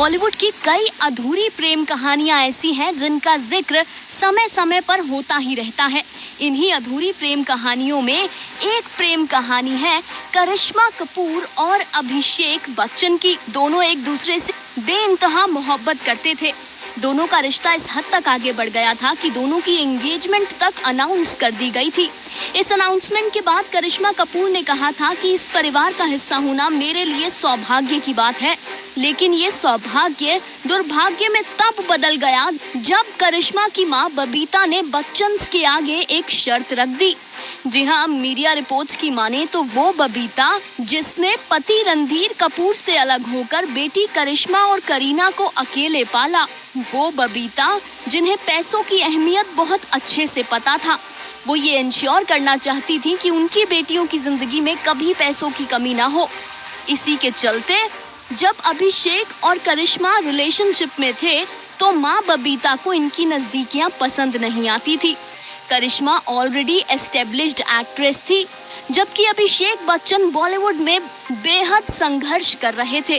बॉलीवुड की कई अधूरी प्रेम कहानियां ऐसी हैं जिनका जिक्र समय समय पर होता ही रहता है। इन्हीं अधूरी प्रेम कहानियों में एक प्रेम कहानी है करिश्मा कपूर और अभिषेक बच्चन की। दोनों एक दूसरे से बेइंतहा मोहब्बत करते थे। दोनों का रिश्ता इस हद तक आगे बढ़ गया था कि दोनों की एंगेजमेंट तक अनाउंस कर दी गई थी। इस अनाउंसमेंट के बाद करिश्मा कपूर ने कहा था कि इस परिवार का हिस्सा होना मेरे लिए सौभाग्य की बात है। लेकिन ये सौभाग्य दुर्भाग्य में तब बदल गया जब करिश्मा की मां बबीता ने बच्चन के आगे एक शर्त रख दी। जी हाँ, मीडिया रिपोर्ट्स की माने तो वो बबीता जिसने पति रणधीर कपूर से अलग होकर बेटी करिश्मा और करीना को अकेले पाला, वो बबीता जिन्हें पैसों की अहमियत बहुत अच्छे से पता था। वो ये इंश्योर करना चाहती थी कि उनकी बेटियों की जिंदगी में कभी पैसों की कमी ना हो। इसी के चलते जब अभिषेक और करिश्मा रिलेशनशिप में थे तो माँ बबीता को इनकी नजदीकियां पसंद नहीं आती थी। करिश्मा ऑलरेडी एस्टेब्लिश्ड एक्ट्रेस थी, जबकि अभिषेक बच्चन बॉलीवुड में बेहद संघर्ष कर रहे थे।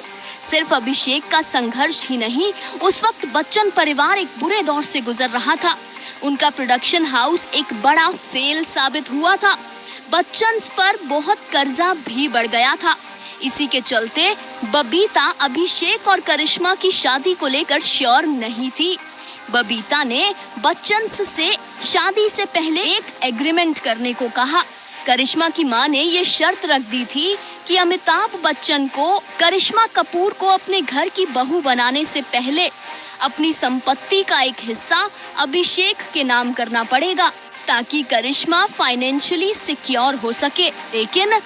सिर्फ अभिषेक का संघर्ष ही नहीं, उस वक्त बच्चन परिवार एक बुरे दौर से गुजर रहा था। उनका प्रोडक्शन हाउस एक बड़ा फेल साबित हुआ था। बच्चन पर बहुत कर्जा भी बढ़ गया था। इसी के चलते बबीता अभिषेक और करिश्मा की शादी को लेकर श्योर नहीं थी। बबीता ने बच्चन से शादी से पहले एक एग्रीमेंट करने को कहा। करिश्मा की मां ने ये शर्त रख दी थी कि अमिताभ बच्चन को करिश्मा कपूर को अपने घर की बहू बनाने से पहले अपनी संपत्ति का एक हिस्सा अभिषेक के नाम करना पड़ेगा ताकि करिश्मा फाइनेंशियली सिक्योर हो सके। लेकिन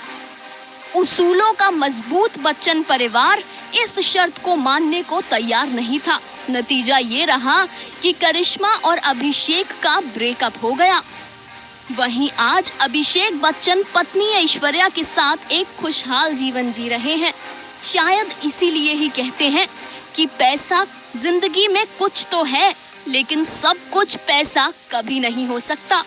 उसूलों का मजबूत बच्चन परिवार इस शर्त को मानने को तैयार नहीं था। नतीजा ये रहा कि करिश्मा और अभिषेक का ब्रेकअप हो गया। वहीं आज अभिषेक बच्चन पत्नी ऐश्वर्या के साथ एक खुशहाल जीवन जी रहे हैं। शायद इसीलिए ही कहते हैं कि पैसा जिंदगी में कुछ तो है, लेकिन सब कुछ पैसा कभी नहीं हो सकता।